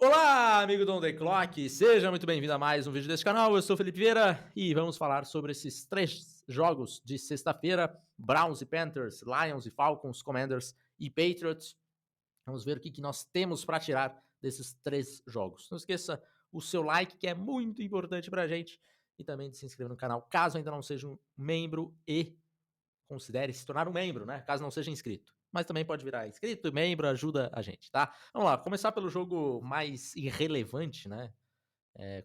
Olá, amigo do On The Clock, seja muito bem-vindo a mais um vídeo desse canal. Eu sou o Felipe Vieira e vamos falar sobre esses três jogos de sexta-feira: Browns e Panthers, Lions e Falcons, Commanders e Patriots. Vamos ver o que nós temos para tirar desses três jogos. Não esqueça o seu like, que é muito importante para a gente, e também de se inscrever no canal, caso ainda não seja um membro, e considere se tornar um membro, né? Caso não seja inscrito. Mas também pode virar inscrito e membro, ajuda a gente, tá? Vamos lá, começar pelo jogo mais irrelevante, né?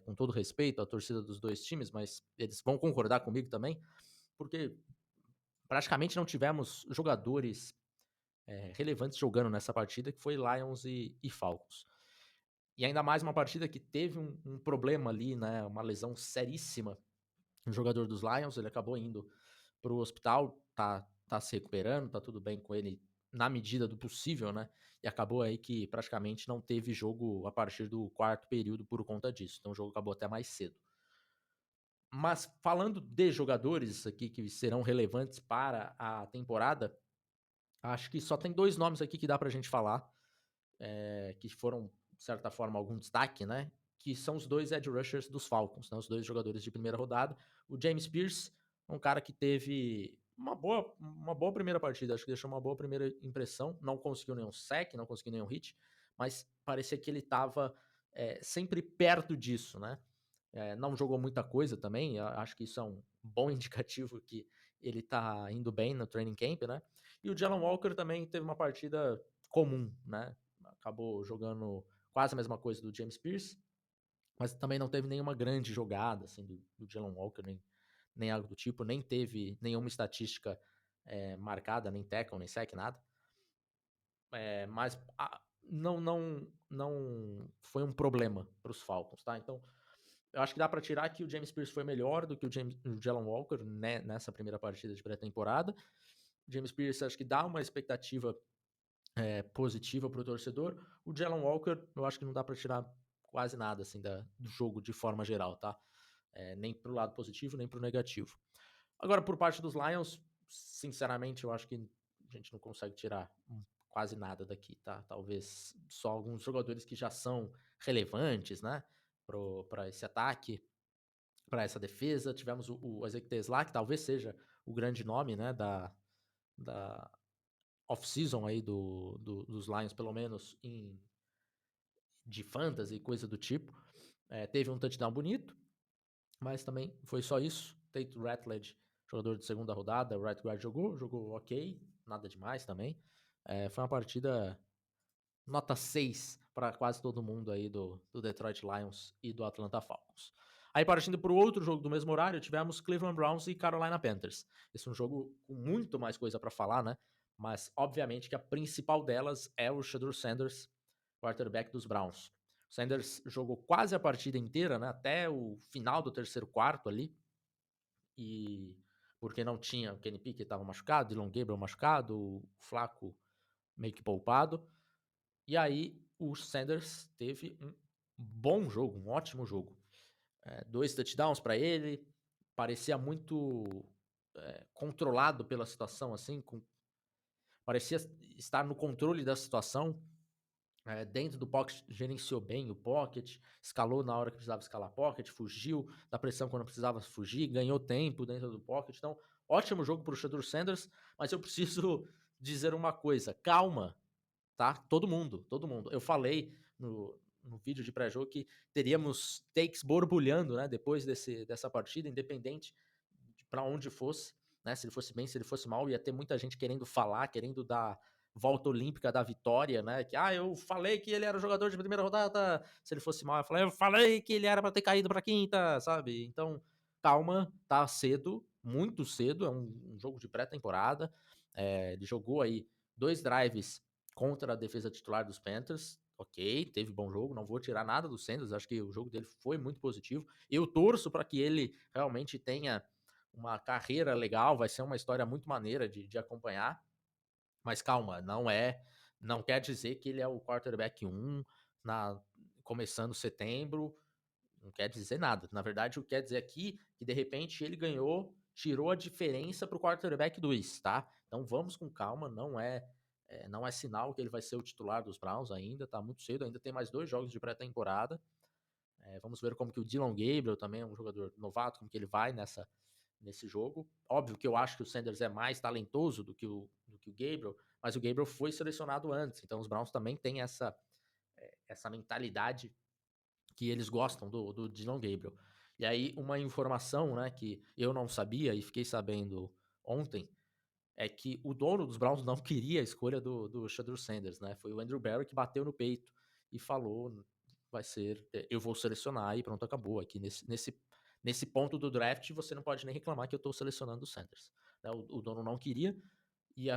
Com todo respeito à torcida dos dois times, mas eles vão concordar comigo também, porque praticamente não tivemos jogadores relevantes jogando nessa partida, que foi Lions e Falcons. E ainda mais uma partida que teve um problema ali, né? Uma lesão seríssima. O jogador dos Lions, ele acabou indo para o hospital, tá se recuperando, tá tudo bem com ele na medida do possível, né? E acabou aí que praticamente não teve jogo a partir do quarto período por conta disso. Então o jogo acabou até mais cedo. Mas falando de jogadores aqui que serão relevantes para a temporada, acho que só tem dois nomes aqui que dá pra gente falar, que foram, de certa forma, algum destaque, né? Que são os dois edge rushers dos Falcons, né? Os dois jogadores de primeira rodada. O James Pierce, um cara que teve uma boa primeira partida, acho que deixou uma boa primeira impressão. Não conseguiu nenhum sack, não conseguiu nenhum hit, mas parecia que ele estava sempre perto disso, né? Não jogou muita coisa também, acho que isso é um bom indicativo que ele tá indo bem no training camp, né? E o Jalen Walker também teve uma partida comum, né? Acabou jogando quase a mesma coisa do James Pierce, mas também não teve nenhuma grande jogada assim, do Jalen Walker, nem algo do tipo, nem teve nenhuma estatística marcada, nem tackle, nem sack, nada. Mas não foi um problema para os Falcons, tá? Então, eu acho que dá para tirar que o James Pierce foi melhor do que o Jalen Walker, né, nessa primeira partida de pré-temporada. O James Pierce acho que dá uma expectativa positiva para o torcedor. O Jalen Walker, eu acho que não dá para tirar quase nada assim do jogo de forma geral, tá? Nem para o lado positivo, nem para o negativo. Agora, por parte dos Lions, sinceramente, eu acho que a gente não consegue tirar quase nada daqui, tá? Talvez só alguns jogadores que já são relevantes, né? Para esse ataque, para essa defesa. Tivemos o Ezequiel lá, que talvez seja o grande nome, né? Da off-season aí dos Lions, pelo menos de fantasy e coisa do tipo. Teve um touchdown bonito, mas também foi só isso. Tate Ratledge, jogador de segunda rodada, o right guard jogou ok, nada demais também. Foi uma partida nota 6 para quase todo mundo aí do Detroit Lions e do Atlanta Falcons. Aí partindo para o outro jogo do mesmo horário, tivemos Cleveland Browns e Carolina Panthers. Esse é um jogo com muito mais coisa para falar, né? Mas obviamente que a principal delas é o Shedeur Sanders, quarterback dos Browns. O Sanders jogou quase a partida inteira, né? Até o final do terceiro quarto ali. E porque não tinha o Kenny Pickett estava machucado, Dylan Gabriel machucado, o Flaco meio que poupado. E aí o Sanders teve um bom jogo, um ótimo jogo. 2 touchdowns para ele, parecia muito controlado pela situação, assim, parecia estar no controle da situação. Dentro do pocket, gerenciou bem o pocket, escalou na hora que precisava escalar pocket, fugiu da pressão quando precisava fugir, ganhou tempo dentro do pocket. Então, ótimo jogo para o Shedeur Sanders, mas eu preciso dizer uma coisa: calma, tá? Todo mundo, todo mundo. Eu falei no vídeo de pré-jogo que teríamos takes borbulhando, né? Depois dessa partida, independente para onde fosse, né? Se ele fosse bem, se ele fosse mal, ia ter muita gente querendo falar, querendo dar volta olímpica da vitória, né? Que eu falei que ele era o jogador de primeira rodada. Se ele fosse mal, eu falei que ele era para ter caído para quinta, sabe? Então, calma, tá cedo, muito cedo. É um jogo de pré-temporada. Ele jogou aí 2 drives contra a defesa titular dos Panthers. Ok, teve bom jogo, não vou tirar nada do Sanders, acho que o jogo dele foi muito positivo. Eu torço para que ele realmente tenha uma carreira legal, vai ser uma história muito maneira de acompanhar. Mas calma, não quer dizer que ele é o quarterback 1 começando setembro, não quer dizer nada. Na verdade, o que quer dizer aqui é que de repente ele tirou a diferença para o quarterback 2, tá? Então vamos com calma, não é Não é sinal que ele vai ser o titular dos Browns ainda, tá muito cedo, ainda tem mais 2 jogos de pré-temporada. Vamos ver como que o Dylan Gabriel também é um jogador novato, como que ele vai nesse jogo. Óbvio que eu acho que o Sanders é mais talentoso do que o Gabriel, mas o Gabriel foi selecionado antes, então os Browns também têm essa mentalidade que eles gostam do Dylan Gabriel. E aí, uma informação, né, que eu não sabia e fiquei sabendo ontem, é que o dono dos Browns não queria a escolha do Shedeur Sanders, né? Foi o Andrew Barry que bateu no peito e falou: vai ser, eu vou selecionar e pronto, acabou. Aqui nesse ponto do draft, você não pode nem reclamar que eu estou selecionando o Sanders. Né? O dono não queria, e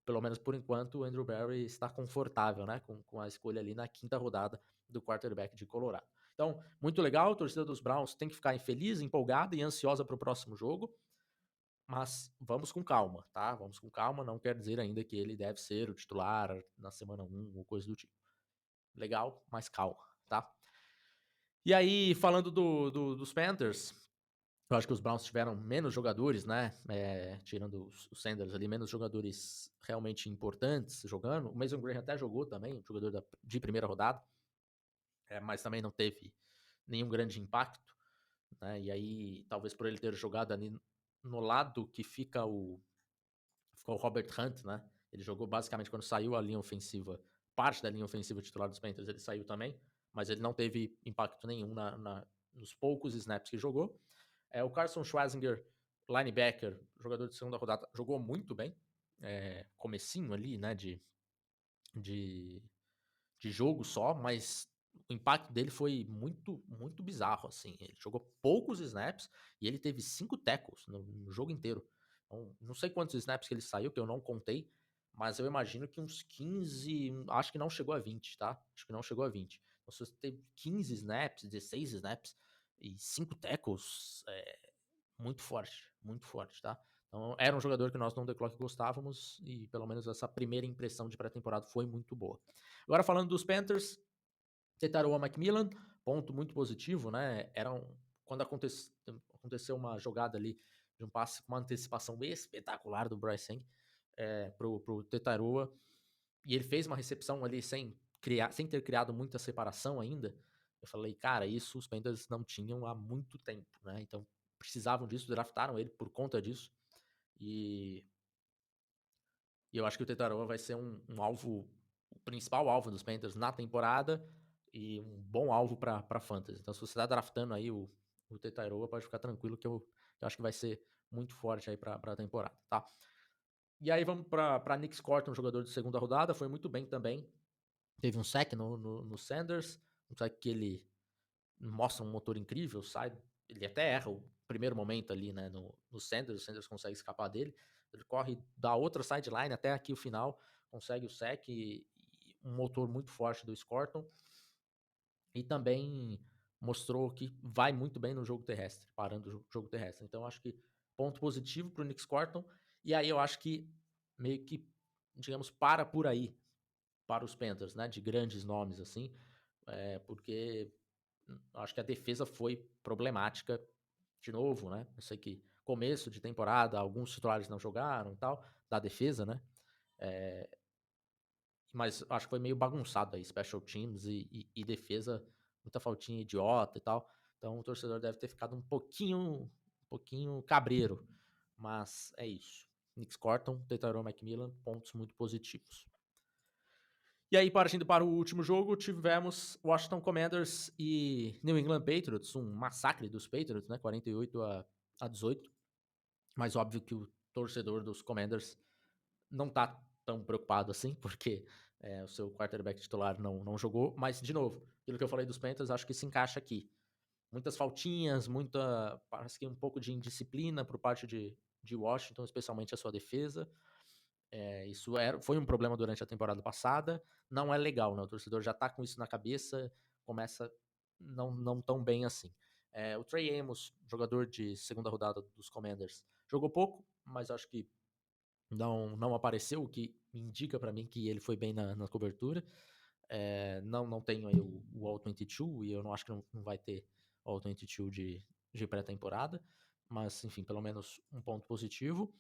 pelo menos por enquanto o Andrew Barry está confortável, né, com a escolha ali na 5ª rodada do quarterback de Colorado. Então, muito legal, a torcida dos Browns tem que ficar feliz, empolgada e ansiosa para o próximo jogo, mas vamos com calma, tá? Vamos com calma, não quer dizer ainda que ele deve ser o titular na semana 1 ou coisa do tipo. Legal, mas calma, tá? E aí, falando dos Panthers, eu acho que os Browns tiveram menos jogadores, né? Tirando os Sanders ali, menos jogadores realmente importantes jogando. O Mason Graham até jogou também, jogador de primeira rodada, mas também não teve nenhum grande impacto, né? E aí, talvez por ele ter jogado ali no lado que ficou o Robert Hunt, né? Ele jogou basicamente quando saiu a linha ofensiva, parte da linha ofensiva titular dos Panthers, ele saiu também, mas ele não teve impacto nenhum nos poucos snaps que jogou. O Carson Schwarzenegger, linebacker, jogador de segunda rodada, jogou muito bem. Comecinho ali, né, de, de jogo só, mas o impacto dele foi muito, muito bizarro, assim. Ele jogou poucos snaps e ele teve 5 tackles no jogo inteiro. Então, não sei quantos snaps que ele saiu, que eu não contei, mas eu imagino que uns 15, acho que não chegou a 20, tá? Acho que não chegou a 20. Então, se você teve 15 snaps, 16 snaps e 5 tackles, muito forte, tá? Então, era um jogador que nós no The Clock gostávamos e pelo menos essa primeira impressão de pré-temporada foi muito boa. Agora falando dos Panthers, Tetaroa Macmillan, ponto muito positivo, né? Quando aconteceu uma jogada ali de um passe com uma antecipação espetacular do Bryce Young pro Tetaroa, e ele fez uma recepção ali sem ter criado muita separação ainda. Eu falei, cara, isso os Panthers não tinham há muito tempo, né? Então precisavam disso, draftaram ele por conta disso. E eu acho que o Tetaroa vai ser um alvo, o principal alvo dos Panthers na temporada e um bom alvo para fantasy. Então, se você está draftando aí o Tetaroa, pode ficar tranquilo que eu acho que vai ser muito forte aí para a temporada, tá? E aí vamos para Nick Scott, um jogador de segunda rodada, foi muito bem também. Teve um sack no Sanders, um sack que ele mostra um motor incrível, ele até erra o primeiro momento ali, né, no Sanders, o Sanders consegue escapar dele, ele corre da outra sideline até aqui o final, consegue o sec e um motor muito forte do Scorton, e também mostrou que vai muito bem no jogo terrestre, parando o jogo terrestre. Então acho que ponto positivo para o Nick Scorton, e aí eu acho que meio que, digamos, para por aí para os Panthers, né, de grandes nomes assim, porque acho que a defesa foi problemática de novo, né? Eu sei que começo de temporada alguns titulares não jogaram e tal, da defesa, né? É, mas acho que foi meio bagunçado aí, special teams e defesa, muita faltinha idiota e tal. Então o torcedor deve ter ficado um pouquinho cabreiro, mas é isso. Nick Scotton, Tetairon Macmillan, pontos muito positivos. E aí, partindo para o último jogo, tivemos Washington Commanders e New England Patriots, um massacre dos Patriots, né? 48-18. Mas óbvio que o torcedor dos Commanders não tá tão preocupado assim, porque o seu quarterback titular não jogou. Mas, de novo, aquilo que eu falei dos Panthers, acho que se encaixa aqui. Muitas faltinhas, parece que um pouco de indisciplina por parte de Washington, especialmente a sua defesa. Isso foi um problema durante a temporada passada, não é legal, né? O torcedor já tá com isso na cabeça, começa não tão bem assim. O Trey Amos, jogador de segunda rodada dos Commanders, jogou pouco, mas acho que não apareceu, o que indica para mim que ele foi bem na cobertura. Não tenho aí o All-22 e eu não acho que não vai ter All-22 de pré-temporada, mas enfim, pelo menos um ponto positivo.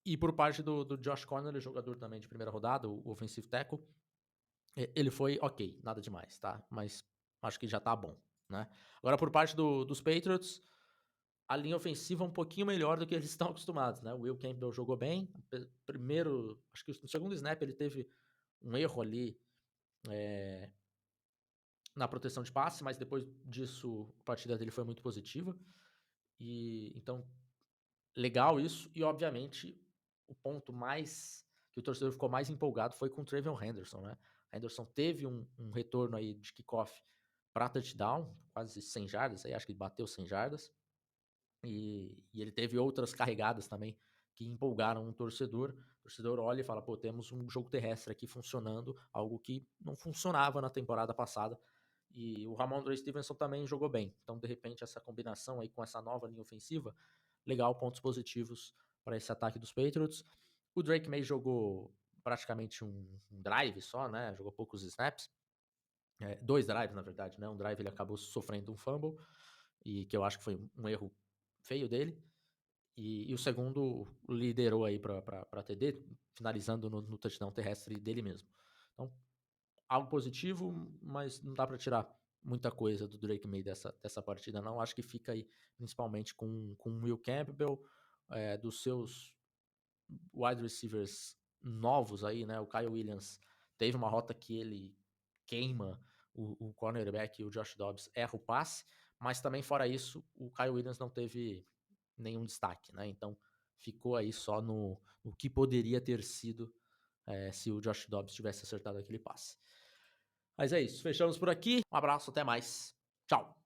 E por parte do Josh Conner, jogador também de primeira rodada, o offensive tackle, ele foi ok, nada demais, tá? Mas acho que já tá bom, né? Agora por parte dos Patriots, a linha ofensiva um pouquinho melhor do que eles estão acostumados, né? O Will Campbell jogou bem. Primeiro, acho que no segundo snap ele teve um erro ali na proteção de passe, mas depois disso a partida dele foi muito positiva. E então, legal isso. E obviamente, o ponto mais que o torcedor ficou mais empolgado foi com o Travion Henderson, né? Henderson teve um retorno aí de kickoff para touchdown, quase 100 jardas, aí acho que ele bateu 100 jardas. E ele teve outras carregadas também que empolgaram o torcedor. O torcedor olha e fala, pô, temos um jogo terrestre aqui funcionando, algo que não funcionava na temporada passada. E o Ramondre Stevenson também jogou bem. Então, de repente, essa combinação aí com essa nova linha ofensiva, legal, pontos positivos para esse ataque dos Patriots. O Drake May jogou praticamente um drive só, né? Jogou poucos snaps. 2 drives, na verdade, né? Um drive ele acabou sofrendo um fumble, e que eu acho que foi um erro feio dele. E o segundo liderou aí para TD, finalizando no touchdown terrestre dele mesmo. Então, algo positivo, mas não dá para tirar muita coisa do Drake May dessa partida, não. Acho que fica aí principalmente com o Will Campbell, dos seus wide receivers novos aí, né? O Kyle Williams teve uma rota que ele queima o cornerback e o Josh Dobbs erra o passe, mas também fora isso, o Kyle Williams não teve nenhum destaque, né? Então ficou aí só no que poderia ter sido se o Josh Dobbs tivesse acertado aquele passe. Mas é isso, fechamos por aqui. Um abraço, até mais. Tchau.